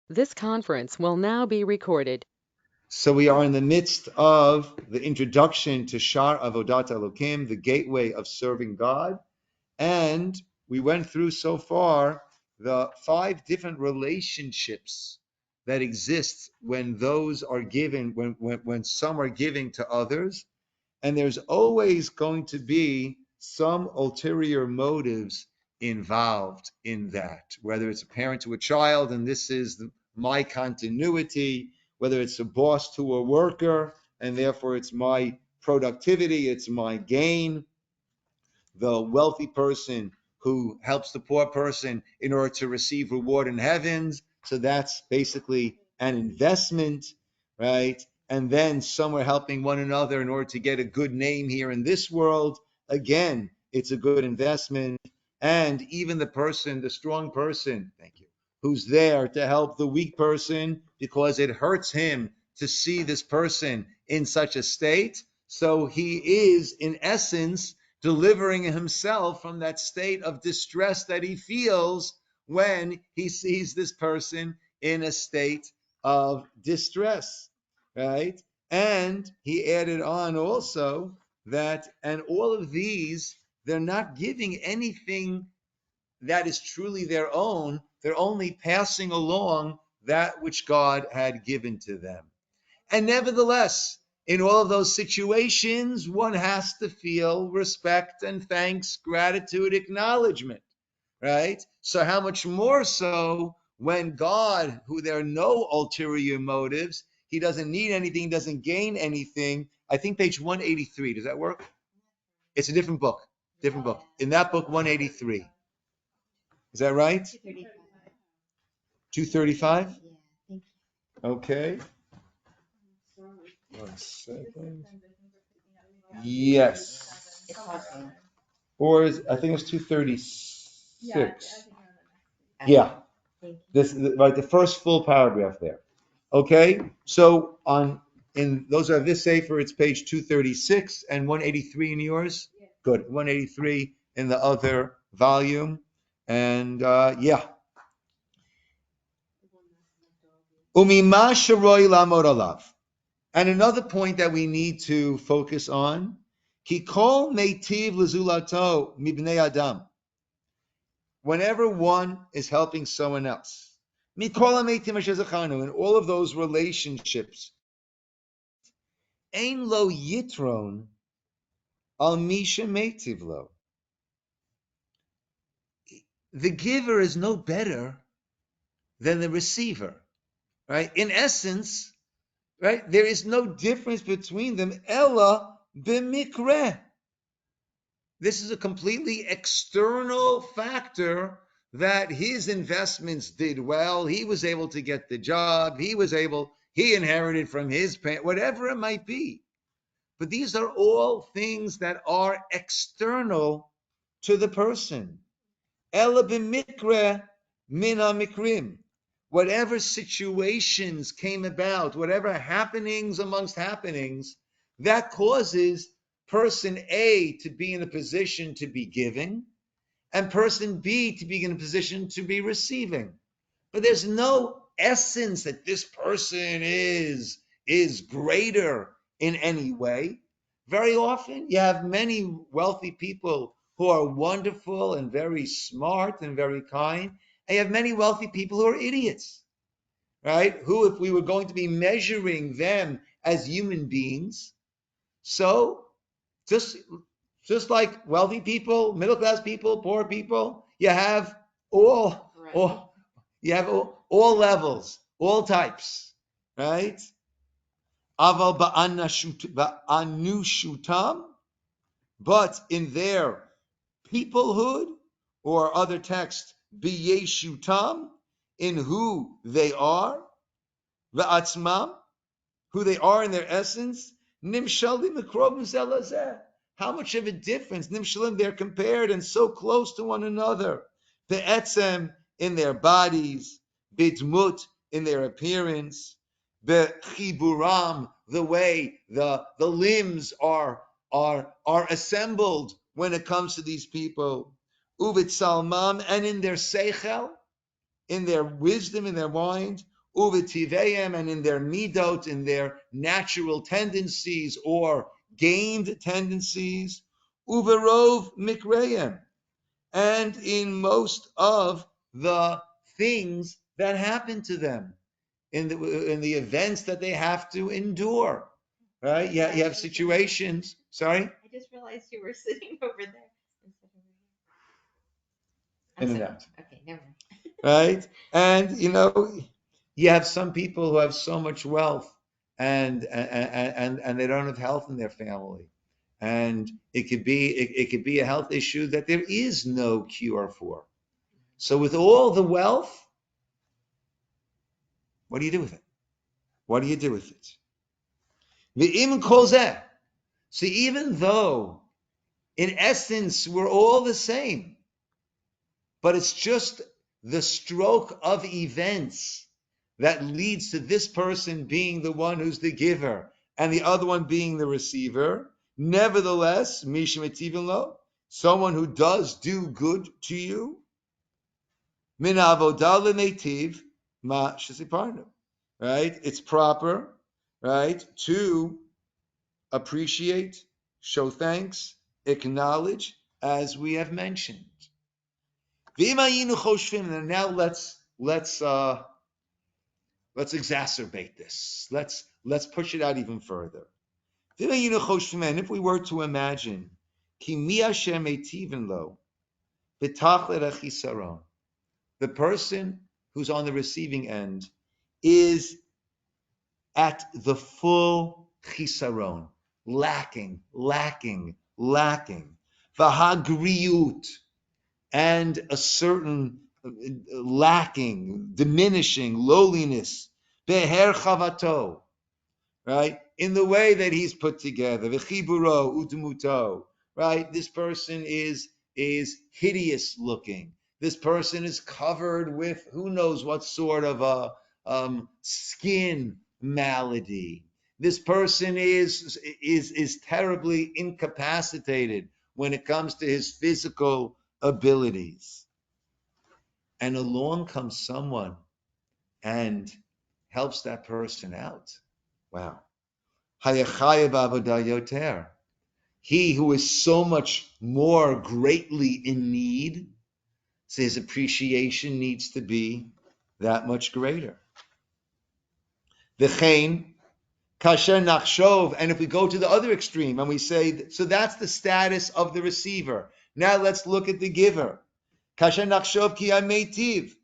This conference will now be recorded. So we are in the midst of the introduction to Shar Avodat Elokim, the gateway of serving God. And we went through so far the 5 different relationships that exist when those are given, when some are giving to others. And there's always going to be some ulterior motives involved in that, whether it's a parent to a child, and this is my continuity, whether it's a boss to a worker, and therefore it's my productivity, it's my gain, the wealthy person who helps the poor person in order to receive reward in heavens. So that's basically an investment, right? And then some are helping one another in order to get a good name here in this world. Again, it's a good investment. And even the person, the strong person, thank you, who's there to help the weak person because it hurts him to see this person in such a state. So he is, in essence, delivering himself from that state of distress that he feels when he sees this person in a state of distress, right? And he added on also that, and all of these, they're not giving anything that is truly their own. They're only passing along that which God had given to them. And nevertheless, in all of those situations, one has to feel respect and thanks, gratitude, acknowledgement, right? So how much more so when God, who there are no ulterior motives, he doesn't need anything, doesn't gain anything. I think page 183, does that work? It's a different book, different book. In that book, 183. Is that right? 235? Okay. 1 second. Yes. Or I think it was 236. Yeah. This right, the first full paragraph there. Okay. So in those are this safer, it's page 236 and 183 in yours. Good. 183 in the other volume. And yeah. Umima sharoi lamod alav. And another point that we need to focus on, ki kol meitiv lezulato mibnei adam. Whenever one is helping someone else, mikol meitim asher zachanu, in all of those relationships, ein lo yitron al misha meitiv lo. The giver is no better than the receiver, right? In essence, right, there is no difference between them. Ella b'mikreh. This is a completely external factor that his investments did well. He was able to get the job. He inherited from his parent, whatever it might be. But these are all things that are external to the person. Ela b'mikre min ha'mikrim. Whatever situations came about, whatever happenings amongst happenings, that causes person A to be in a position to be giving, and person B to be in a position to be receiving. But there's no essence that this person is greater in any way. Very often you have many wealthy people who are wonderful and very smart and very kind, and you have many wealthy people who are idiots, right? Who, if we were going to be measuring them as human beings, so just just like wealthy people, middle class people, poor people, you have all you have all levels, all types, right? Aval ba'anushutam, but in their peoplehood, or other text, biyeshutam, in who they are, va'atzmam, who they are in their essence, nimshalim mikrobim zelazeh. How much of a difference, nimshalim, they're compared and so close to one another. Be'etzem, in their bodies, bidmut, in their appearance, bechiburam, the way the limbs are assembled when it comes to these people, uvit salmam, and in their seichel, in their wisdom, in their mind, uvetiveim, and in their midot, in their natural tendencies or gained tendencies, uverov mikreim, and in most of the things that happen to them, in the events that they have to endure. Right? Yeah, you have situations. Sorry? I just realized you were sitting over there instead of over here. In and out. Okay, never mind. Right? And you have some people who have so much wealth and they don't have health in their family. And it could be a health issue that there is no cure for. So with all the wealth, what do you do with it? What do you do with it? V'im kol zeh. So even though in essence we're all the same, but it's just the stroke of events that leads to this person being the one who's the giver and the other one being the receiver. Nevertheless, mishmetivin lo, someone who does do good to you, min avodah l'neitiv ma shesiparnu, right? It's proper, right, to appreciate, show thanks, acknowledge, as we have mentioned. And now let's exacerbate this. Let's push it out even further. And if we were to imagine, the person who's on the receiving end is at the full chisaron, lacking, v'hagriyut, and a certain lacking, diminishing, lowliness, beher chavato, right? In the way that he's put together, v'chiburo udmuto, right? This person is hideous looking. This person is covered with who knows what sort of a skin malady. This person is terribly incapacitated when it comes to his physical abilities. And along comes someone and helps that person out. Wow. He who is so much more greatly in need, so his appreciation needs to be that much greater. V'chein kasher nachshov, and if we go to the other extreme and we say, so that's the status of the receiver. Now let's look at the giver. Kasher nachshov ki ameitiv,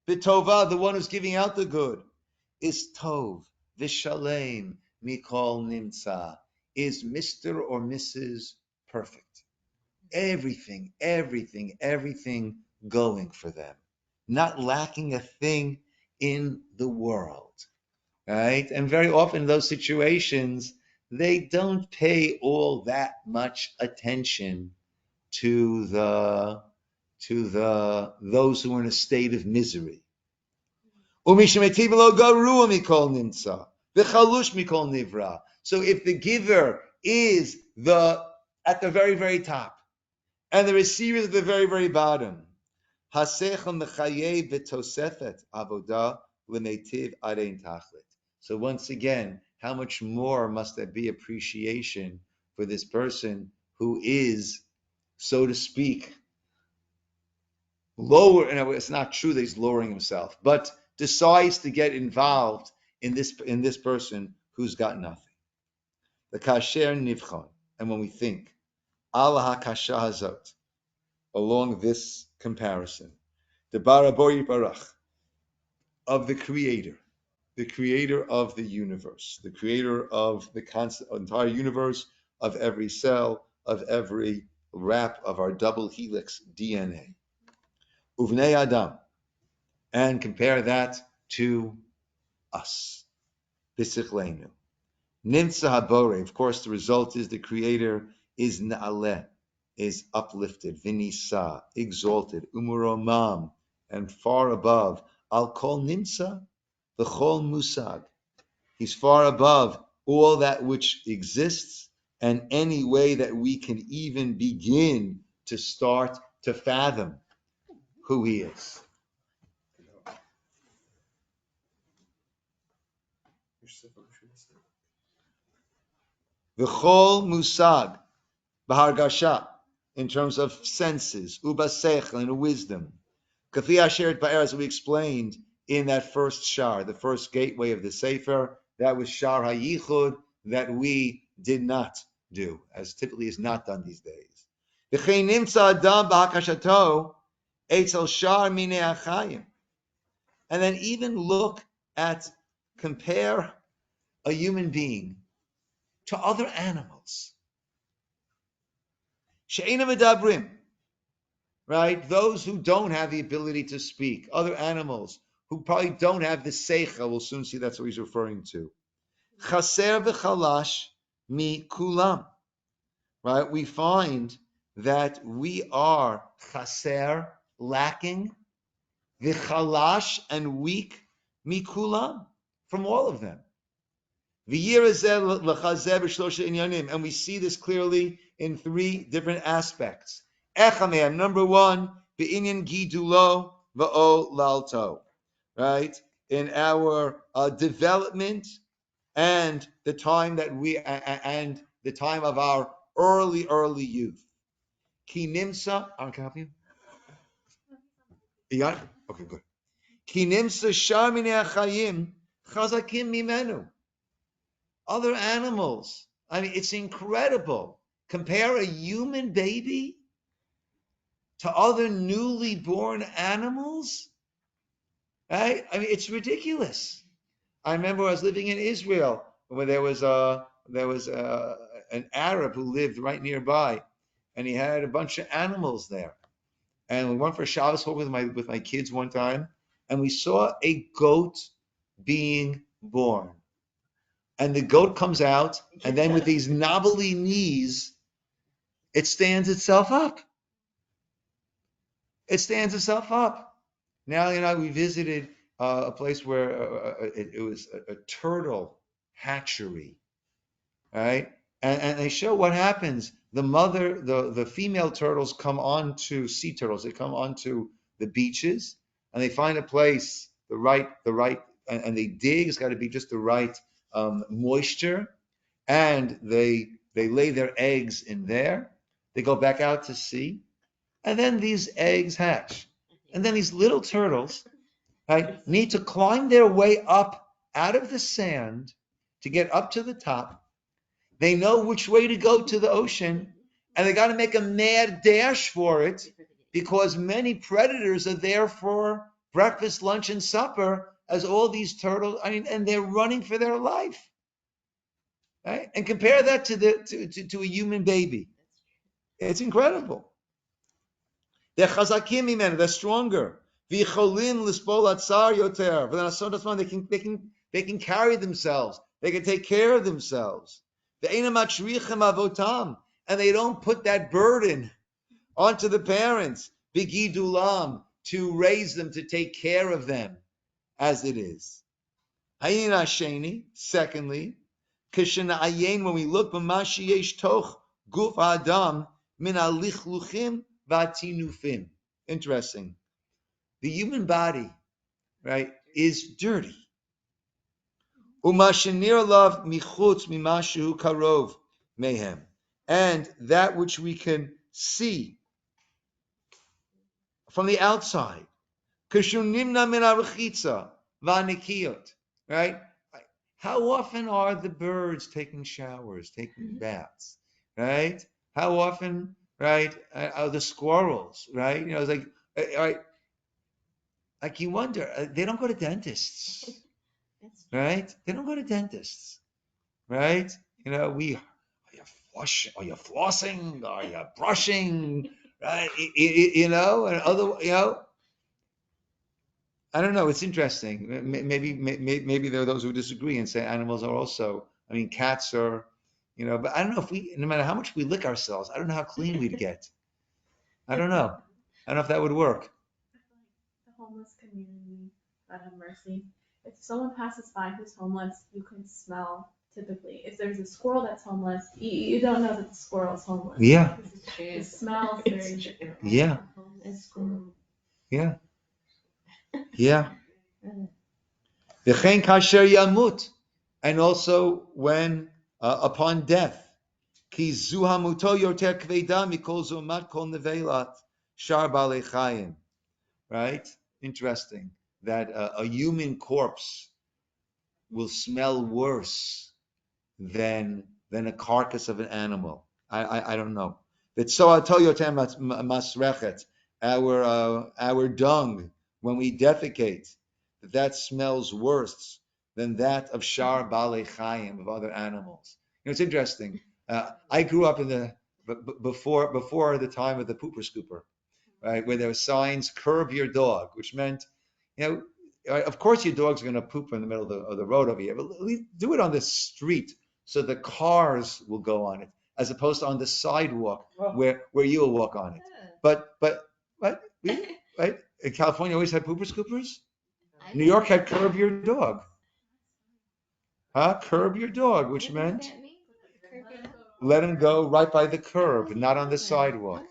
b'tova, the one who's giving out the good, is tov, v'shalem, mikol nimtza, is Mr. or Mrs. Perfect. Everything going for them. Not lacking a thing in the world. Right? And very often in those situations, they don't pay all that much attention to those who are in a state of misery. So if the giver is at the very, very top, and the receiver is at the very, very bottom, so once again, how much more must there be appreciation for this person who is, so to speak, lower? And it's not true that he's lowering himself, but decides to get involved in this person who's got nothing. The kasher nivchon, and when we think Allah hakasha hazot, along this comparison, the barabori barach, of the creator of the universe, the creator of the entire universe, of every cell, of every wrap of our double helix DNA. Uvnei Adam, and compare that to us. B'sichleinu. Nimtza habore, of course, the result is the creator is na'aleh, is uplifted, vinisa, exalted, umuromam, and far above, al kol nimtza, the chol musag. He's far above all that which exists and any way that we can even begin to start to fathom who he is. V'chol musag, b'hargasha, in terms of senses, ubasechel, and wisdom. Kafi asheret ba'er, as we explained in that first shar, the first gateway of the Sefer, that was shar hayichud, that we did not do, as typically is not done these days. V'chein nimtza adam b'hakashato, etzel shar minei achayim. And then even look at, compare a human being to other animals. She'ena medabrim, right? Those who don't have the ability to speak, other animals who probably don't have the seicha, we'll soon see that's what he's referring to. Chaser v'chalash mi kulam, right? We find that we are chaser, lacking, v'chalash, and weak, mi kulam, from all of them. And we see this clearly in three different aspects. Number one, gidulo va'o lalto, right? In our development and the time that and the time of our early youth. Ki nimsa, can I help you? You got it? Okay, good. Ki nimsa shamine achayim chazakim mimenu. Other animals. I mean, it's incredible. Compare a human baby to other newly born animals. Right? I mean, it's ridiculous. I remember I was living in Israel where there was an Arab who lived right nearby, and he had a bunch of animals there. And we went for a Shabbos walk with my kids one time, and we saw a goat being born. And the goat comes out, and then with these knobbly knees, it stands itself up. It stands itself up. Now, we visited a place where it was a turtle hatchery, right? And they show what happens. The female turtles come onto sea turtles. They come onto the beaches, and they find a place, the right, and they dig. It's got to be just the right moisture, and they lay their eggs in there. They go back out to sea, and then these eggs hatch, and then these little turtles, right, need to climb their way up out of the sand to get up to the top. They know which way to go to the ocean, and they got to make a mad dash for it because many predators are there for breakfast, lunch, and supper. As all these turtles, and they're running for their life. Right? And compare that to a human baby. It's incredible. They're chazakim imen, they're stronger. V'cholim l'spol atzar yoter. They can carry themselves. They can take care of themselves. Ve'ena matzrichem avotam, and they don't put that burden onto the parents. B'gidulam, to raise them, to take care of them, as it is. Hayin hasheni. Secondly, when we look, toch guf adam min alichluchim v'atinufim. Interesting. The human body, right, is dirty. Umashenir lav michutz mimashu karov mehem, and that which we can see from the outside. Kishunimna min architza v'anikiyot, right? How often are the birds taking showers, taking baths, right? How often, right, are the squirrels, right? It's like you wonder, they don't go to dentists, right? They don't go to dentists, right? Are you flossing? Are you brushing? Right? And other, I don't know. It's interesting. Maybe there are those who disagree and say animals are also. Cats are, But I don't know if no matter how much we lick ourselves, I don't know how clean we'd get. I don't know. I don't know if that would work. The homeless community, God have mercy. If someone passes by who's homeless, you can smell. Typically, if there's a squirrel that's homeless, you don't know that the squirrel's homeless. Yeah. The smell is very different. Yeah. Yeah. Yeah. V'chein kasher yamut and also when upon death. Ki zu hamuto yoter kveda mikol zomat kol nevelat shar balei chayim. Right? Interesting that a human corpse will smell worse than a carcass of an animal. I don't know. That so I'll tell you masrechet, our dung when we defecate, that smells worse than that of shar balei chayim, of other animals. It's interesting. I grew up in the before the time of the pooper scooper, right, where there were signs, curb your dog, which meant, of course your dog's going to poop in the middle of the road over here, but at least do it on the street so the cars will go on it, as opposed to on the sidewalk where you will walk on it. But right, right? In California, always had pooper scoopers. New York had curb your dog. Curb your dog, which meant let him go right by the curb, not on the sidewalk.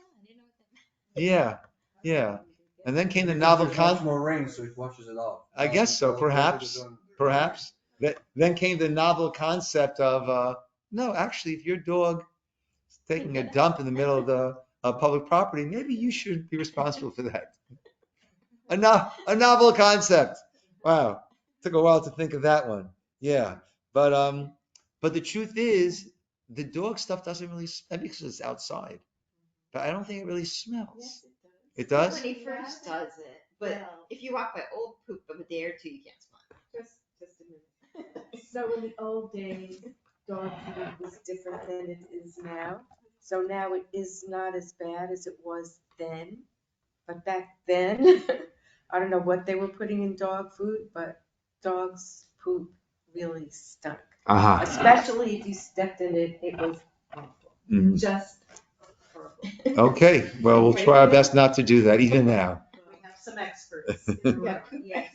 Yeah. And then came the novel concept. More rain, so it washes it off. I guess so, perhaps. Then came the novel concept of no, actually, if your dog is taking a dump in the middle of the public property, maybe you should be responsible for that. A novel concept. Wow, took a while to think of that one. Yeah, but the truth is, the dog stuff doesn't really smell because it's outside. But I don't think it really smells. Yes, it does. When he first does it, but if you walk by old poop of a day or two, you can't smell it. Just a minute. So in the old days, dog food was different than it is now. So now it is not as bad as it was then. But back then, I don't know what they were putting in dog food, but dog's poop really stunk. Especially if you stepped in it, it was awful. Just horrible. Okay, well, we'll try our best not to do that, even now. We have some experts. Yes.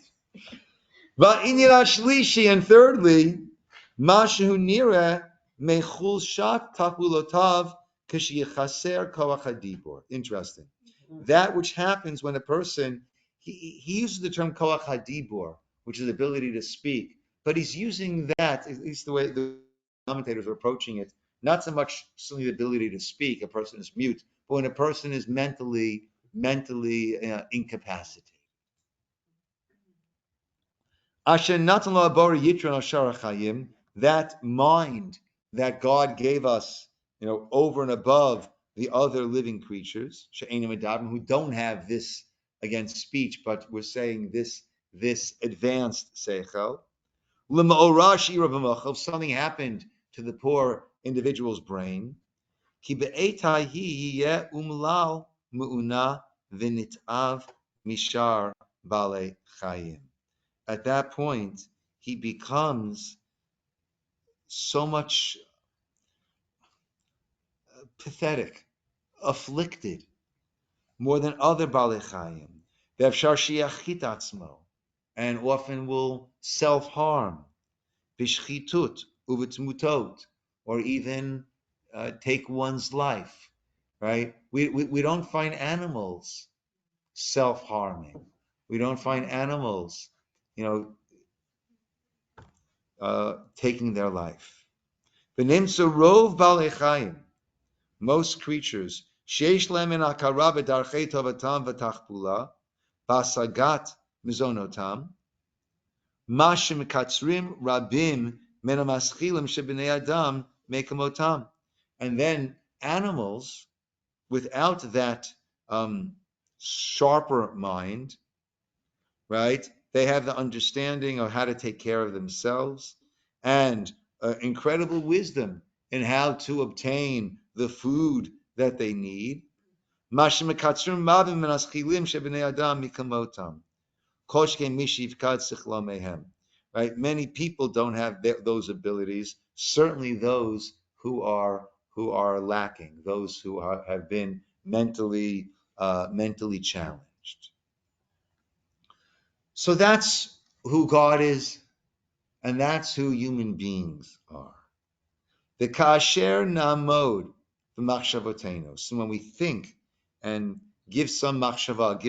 Va'inyan shlishi, and thirdly, mashu nira mechul shat tapulotav kashiyachaser koach hadibur. Interesting. That which happens when a person, he uses the term koach hadibur, which is the ability to speak, but he's using that, at least the way the commentators are approaching it, not so much simply the ability to speak, a person is mute, but when a person is mentally incapacitated. That mind that God gave us, over and above the other living creatures, who don't have this, again, speech, but we're saying this advanced seichel. If something happened to the poor individual's brain, mishar bale chayim. At that point, he becomes so much pathetic, afflicted, more than other balei chayim. Ve'afshar shiachit atzmo, and often will self-harm, bishchitut uvetmutot, or even take one's life. Right? We don't find animals self-harming. We don't find animals, taking their life. V'nimtza rov balei chayim, most creatures, sheish lemin akara b'darchei tovatam v'tachpula, basagat mizonotam, mashim katzrim rabim men hamaschilim shebnei adam mekamotam. And then animals, without that sharper mind, right? They have the understanding of how to take care of themselves and incredible wisdom in how to obtain the food that they need. Right? Many people don't have those abilities. Certainly those who are lacking, those who have been mentally challenged. So that's who God is, and that's who human beings are. The kasher namod v'machshavotenu. So when we think and give some machshava,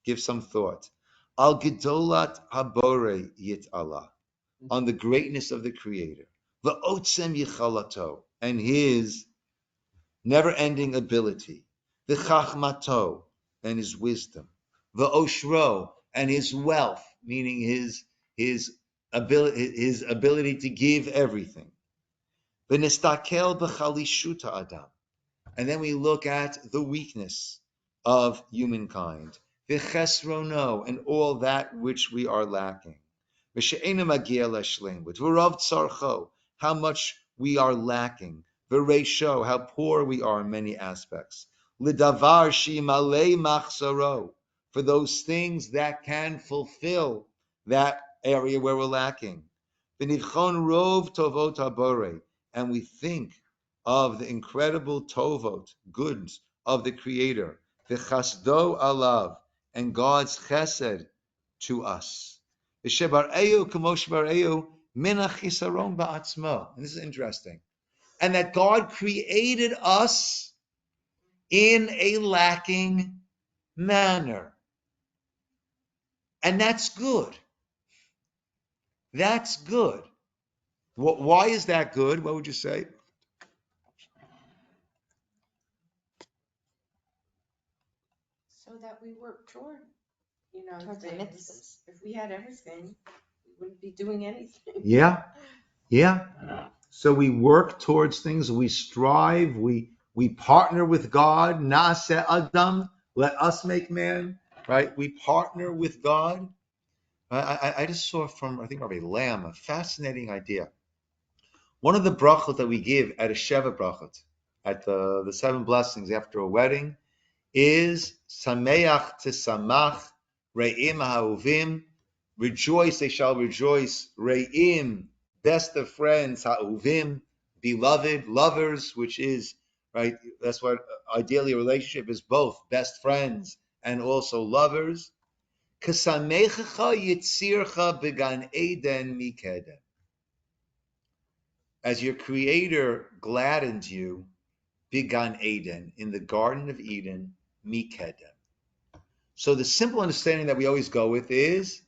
give some thought, al gedolat habore yit Allah, on the greatness of the Creator. V'otzem yichalato, and His never-ending ability. V'chachmato, and His wisdom. V'oshro, and His wealth, meaning His ability to give everything. V'nistakel b'chalishuta adam, and then we look at the weakness of humankind, v'chesrono, and all that which we are lacking, v'she'ena magia l'shleimut, v'rav tzarcho, how much we are lacking, v'reisho, how poor we are in many aspects, l'davar shimalei machzaro, for those things that can fulfill that area where we're lacking, v'nivchon rov tovot habore, and we think of the incredible tovot, goods of the Creator, the chasdo alav, and God's chesed to us. And this is interesting. And that God created us in a lacking manner. And that's good. That's good. Why is that good? What would you say? So that we work toward, Towards the things. mitzvahs. If we had everything, we wouldn't be doing anything. Yeah. So we work towards things, we strive, we partner with God. Naaseh Adam, let us make man, right? We partner with God. I just saw from, I think, Rabbi Lamb, a fascinating idea. One of the brachot that we give at a Sheva brachot, at the 7 blessings after a wedding, is Sameach Tisamach, Re'im Ha'uvim, rejoice, they shall rejoice, Re'im, best of friends, Ha'uvim, beloved, lovers, which is, right, that's what ideally a relationship is, both best friends and also lovers. Kasamechacha Yitzircha Began Eden Mikedem. As your Creator gladdened you, Began Eden, in the Garden of Eden, Mikedem. So the simple understanding that we always go with is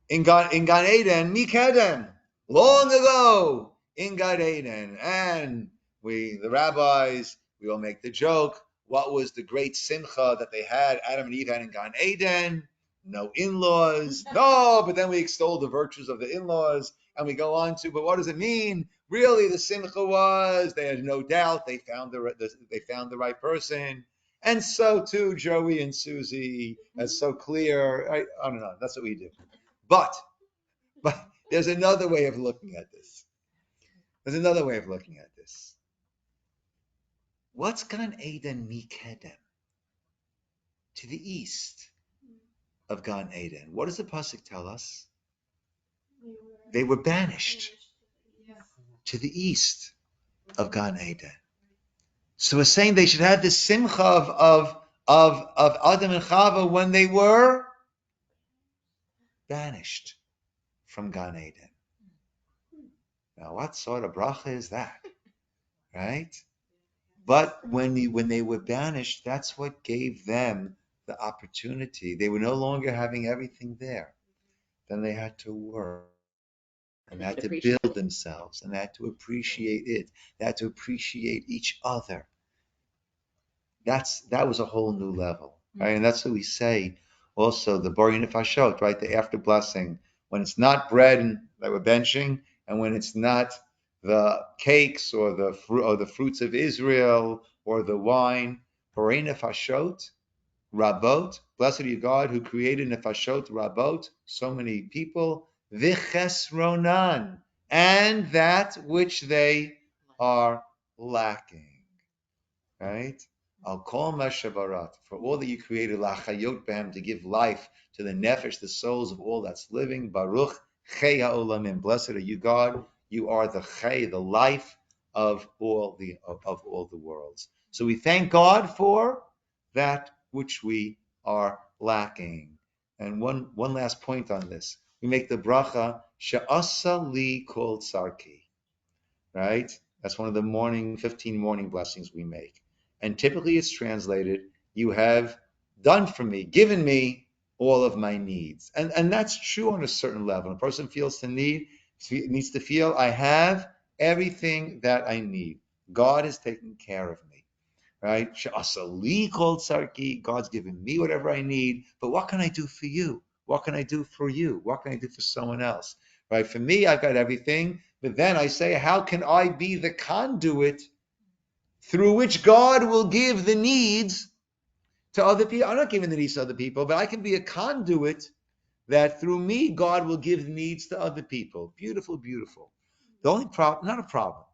in Gan Eden, Mikedem, long ago in Gan Eden, and the rabbis, we all make the joke. What was the great simcha that they had? Adam and Eve had in Gan Eden. No in-laws. No, but then we extol the virtues of the in-laws, and we go on to. But what does it mean? Really, the simcha was they had no doubt they found the right person. And so too, Joey and Susie, that's so clear. I don't know. That's what we do. But there's another way of looking at this. What's Gan Eden Mikedem? To the east of Gan Eden. What does the pasuk tell us? They were banished to the east of Gan Eden. So we're saying they should have the simcha of Adam and Chava when they were banished from Gan Eden. Now, what sort of bracha is that, right? But when they were banished, that's what gave them the opportunity. They were no longer having everything there. Then they had to work, and they had to build themselves, and they had to appreciate it. They had to appreciate each other. That was a whole new level, right? And that's what we say. Also, the Bori Nefashot, right? The after blessing, when it's not bread that we're benching, and when it's not the cakes or the fruits of Israel or the wine, Bori Nefashot, Rabot, blessed are you God who created Nefashot, Rabot, so many people, Vichesronan, and that which they are lacking, right? Al kol mashabarat, for all that you created, lachayot b'hem, to give life to the nefesh, the souls of all that's living. Baruch chei ha'olamim, blessed are you, God. You are the chei, the life of all the worlds. So we thank God for that which we are lacking. And one last point on this, we make the bracha she'asa li kol tzarki, right? That's one of the 15 morning blessings we make. And typically it's translated, you have done for me, given me all of my needs. And that's true on a certain level. A person needs to feel, I have everything that I need. God is taking care of me, right? She'asali called sarki. God's given me whatever I need. But what can I do for you? What can I do for you? What can I do for someone else? Right? For me, I've got everything. But then I say, how can I be the conduit through which God will give the needs to other people? I'm not giving the needs to other people, but I can be a conduit that through me, God will give needs to other people. Beautiful, beautiful. The only problem, not a problem,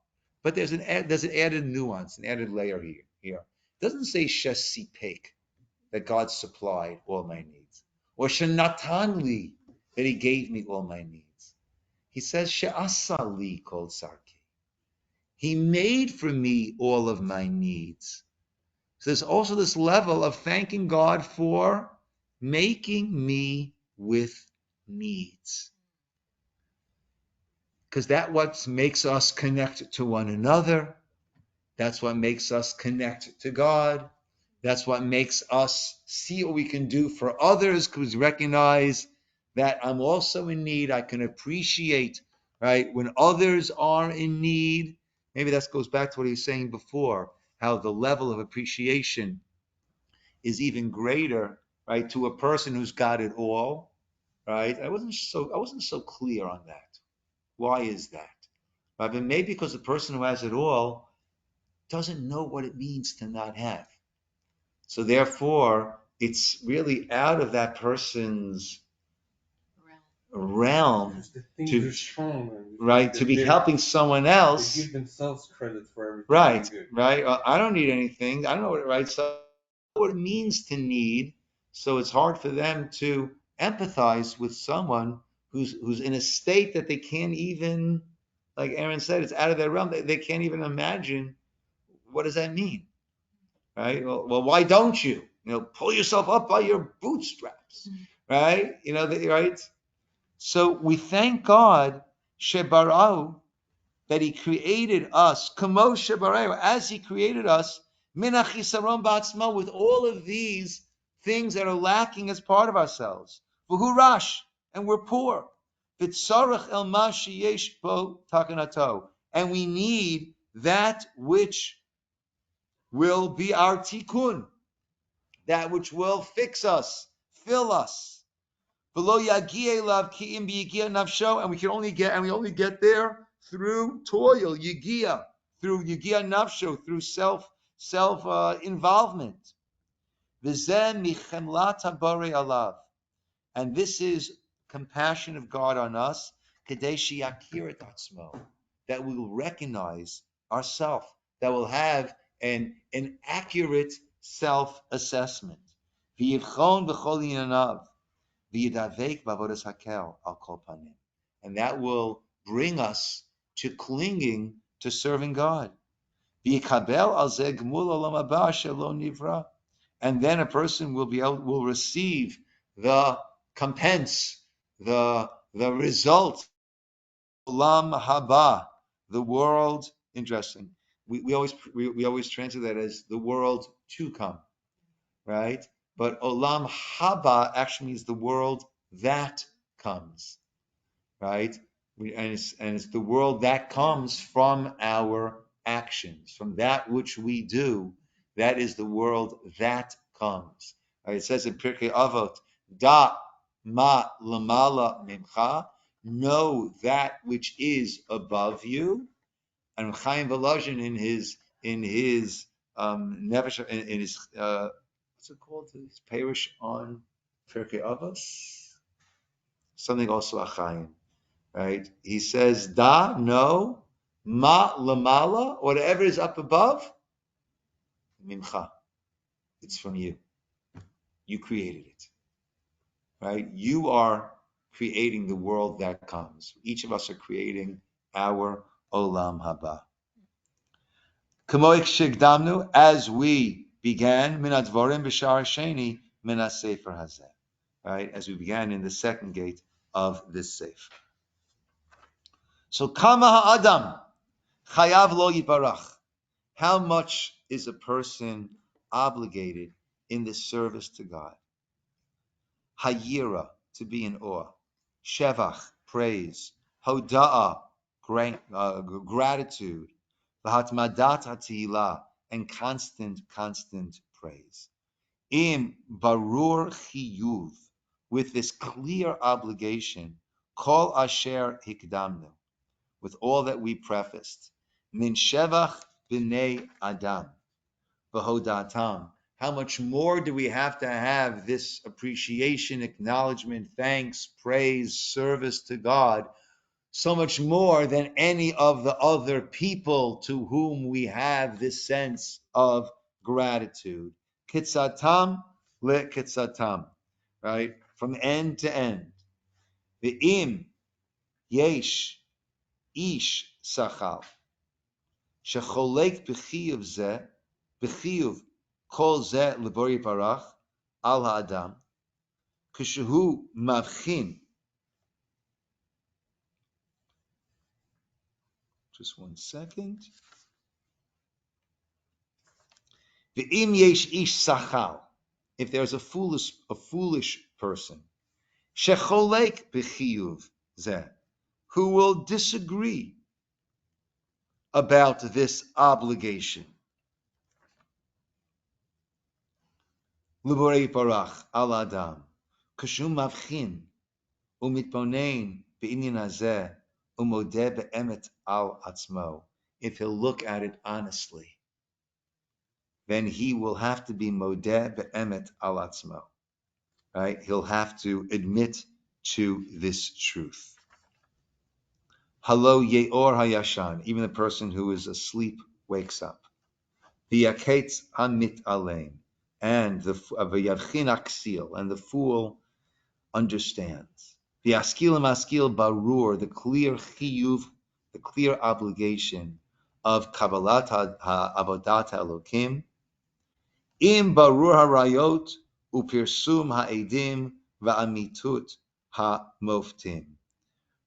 but there's an added nuance, an added layer here. It doesn't say shesipek, that God supplied all my needs, or shenatanli, that he gave me all my needs. He says she'asali kol sarki. He made for me all of my needs. So there's also this level of thanking God for making me with needs. Because that's what makes us connect to one another. That's what makes us connect to God. That's what makes us see what we can do for others, because we recognize that I'm also in need. I can appreciate, right, when others are in need. Maybe that goes back to what he was saying before, how the level of appreciation is even greater, right, to a person who's got it all, right? I wasn't so clear on that. Why is that? Right? But maybe because the person who has it all doesn't know what it means to not have. So therefore, it's really out of that person's realm to, right, to be helping someone else. They give themselves credit for everything. Right, right. I don't need anything. I don't know what, right? So I know what it means to need. So it's hard for them to empathize with someone who's in a state that they can't even, like Aaron said, it's out of their realm. They can't even imagine what does that mean, right? Well, why don't you? Pull yourself up by your bootstraps, right? Right? So we thank God, Shebarau, that he created us, Kamo Shebarau, as he created us, Minachisaron Batzma, with all of these things that are lacking as part of ourselves. V'hu rash, and we're poor. V'tzarech el ma sheyesh bo takanato, and we need that which will be our tikkun, that which will fix us, fill us. Below yagie lav ki'im biyagia nafsho, and we only get there through toil, yagia, through yagia nafsho, through self involvement. V'zeh michemlat habare alav, and this is compassion of God on us, kadeshi yakir et atzmo, that we will recognize ourself, that will have an accurate self-assessment. V'yivchon b'chol yinav, v'yidavek b'avodas hakel al kol panim, and that will bring us to clinging to serving God. V'yikabel al zeh gmul olam haba shelo nivra, and then a person will receive the compense, the result, olam haba, the world. Interesting. We always translate that as the world to come, right? But olam haba actually means the world that comes, right? And it's the world that comes from our actions, from that which we do. That is the world that comes. Right? It says in Pirkei Avot, da ma lamala mimcha, know that which is above you. And Chaim Volozhin in his Nefesh, in his what's it called? His parish on Pirkei Avos, something also Achaim. Right? He says, da, no, ma lamala, whatever is up above, mimcha. It's from you. You created it. Right? You are creating the world that comes. Each of us are creating our olam haba. Kamoik shigdamnu, as we began, min advarim b'shar sheni, min ha-sefer hazeh. Right? As we began in the second gate of this sefer. So kama ha'adam chayav lo yibarach. How much is a person obligated in the service to God? Hayira, to be in awe. Shevach, praise. Hoda'ah, gratitude. V'hatmadat hatihila, and constant praise. Im barur chiyuv, with this clear obligation, kol asher hikdamnu, with all that we prefaced. Min shevach b'nei adam, v'hodatam. How much more do we have to have this appreciation, acknowledgement, thanks, praise, service to God? So much more than any of the other people to whom we have this sense of gratitude. Kitzatam le kitzatam, right? From end to end. Ve'im yesh ish sachal shecholek b'chiyuv zeh b'chiyuv kol zeh lebori parach al ha'adam kishehu mavchin. Just 1 second. Ve'im yesh ish sachal, if there's a foolish person, shecholek b'chiyuv zeh, who will disagree about this obligation, l'borei parach al adam, kashum mavchin umitbonein be'inyan hazeh umodeh be'emet al atzmo. If he'll look at it honestly, then he will have to be modeh be'emet al atzmo. Right? He'll have to admit to this truth. Halo yeor hayashan, even the person who is asleep wakes up. V'yaketz hamit alein, and the v'yavchin aksil, and the fool understands. V'yaskil maskil barur, the clear chiyuv, the clear obligation of kabbalat ha'avodat ha'elokim. Im barur harayot upirsum ha'edim va'amitut ha'moftim.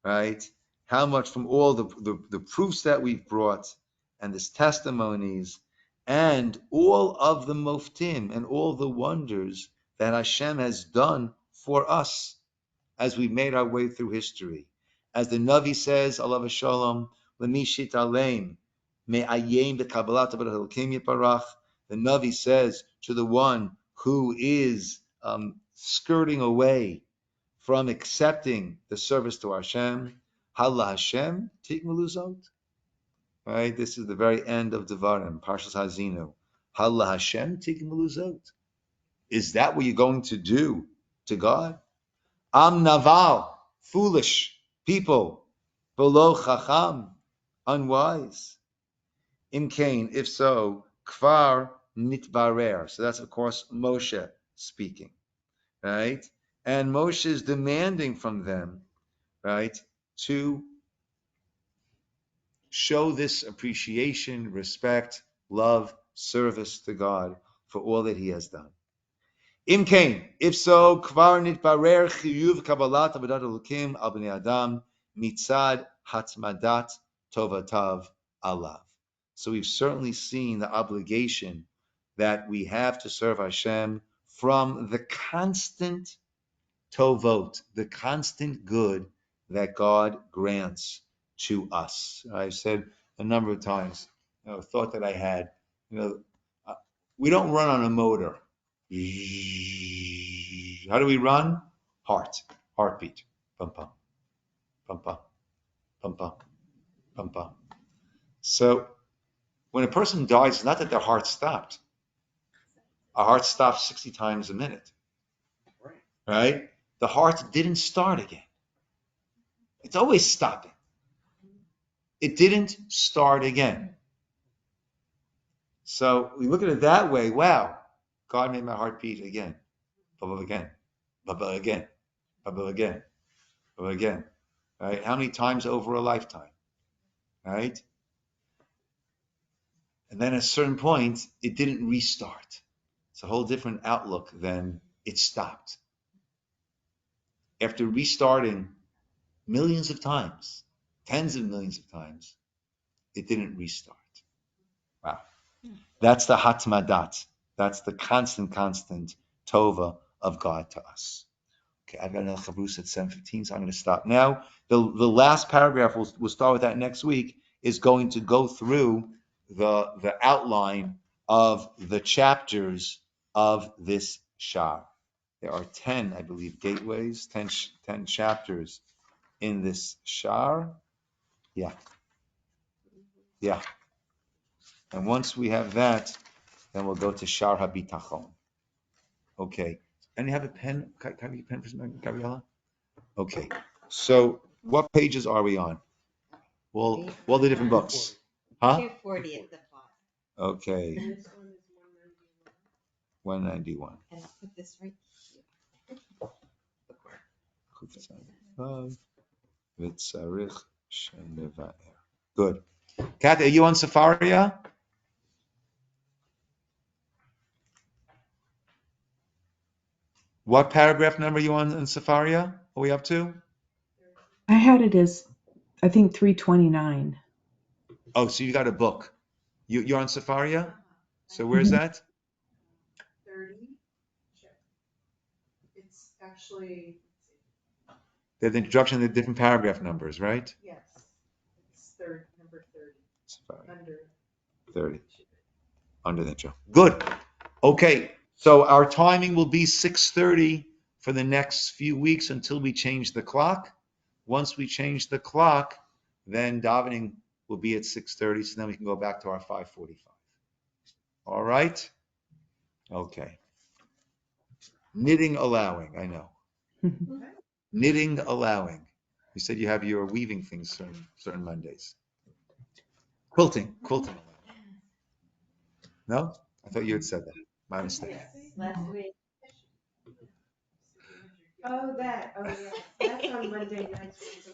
Right? How much from all the proofs that we've brought and this testimonies and all of the moftim and all the wonders that Hashem has done for us as we made our way through history. As the Navi says, alav shalom, lemishit aleim, me'ayim b'kabbalat ha'elokim yiparach. The Navi says to the one who is skirting away from accepting the service to Hashem, Halla Hashem tikmaluzot. Right? This is the very end of Devarim, Parshas Hazinu. Halla Hashem tikmaluzot. Is that what you're going to do to God? Am naval, foolish people, below chacham, unwise. Im kain, if so, kvar nitbarer. So that's of course Moshe speaking, right? And Moshe is demanding from them, right, to show this appreciation, respect, love, service to God for all that He has done. Im kain, if so, kvar nitbarer chiyuv kabbalat avodat elokim al bnei adam mitzad hatmadat tovatav alav. So we've certainly seen the obligation that we have to serve Hashem from the constant tovot, the constant good that God grants to us. I've said a number of times, a thought that I had, we don't run on a motor. How do we run? Heartbeat. Pum pum, pum pum, pum pum, pum pum. So when a person dies, it's not that their heart stopped. Our heart stops 60 times a minute. Right? The heart didn't start again. It's always stopping. It didn't start again. So we look at it that way. Wow, God made my heart beat again. Bubble again. Bubble again. Bubble again. Bubble again. Right? How many times over a lifetime? Right? And then at a certain point, it didn't restart. It's a whole different outlook than it stopped. After restarting millions of times, tens of millions of times, it didn't restart. Wow. That's the hatmadat. That's the constant tova of God to us. Okay, I've got another chavrus at 7:15, so I'm going to stop now. The last paragraph, we'll start with that next week, is going to go through the outline of the chapters of this shar. There are 10, I believe, gateways, 10 chapters in this shar. Yeah. Yeah. And once we have that, then we'll go to Shar HaBitachon. Okay. And you have a pen? Can I have a pen for something, Gabriella? Okay. So what pages are we on? Well, all the different books. Huh? 240 at the bottom. Okay. And this one is 191. 191. And I'll put this right here. Good. Kathy, are you on Safaria? What paragraph number are you on in Safaria? Are we up to? I had it as, I think, 329. Oh, so you got a book. You're on Safaria? So where's that? 30. Sure. It's actually, There's the introduction to the different paragraph numbers, right? yes, it's number 30, Safaria. under. 30. Under the intro. Good. Okay. So our timing will be 6:30 for the next few weeks until we change the clock. Once we change the clock, then davening will be at 6:30. So then we can go back to our 5:45. All right. Okay. Knitting allowing. I know. Knitting allowing. You said you have your weaving things certain Mondays. Quilting. No? I thought you had said that. My mistake. Yes, last week. Oh, that. Oh, yeah. That's on Monday nights.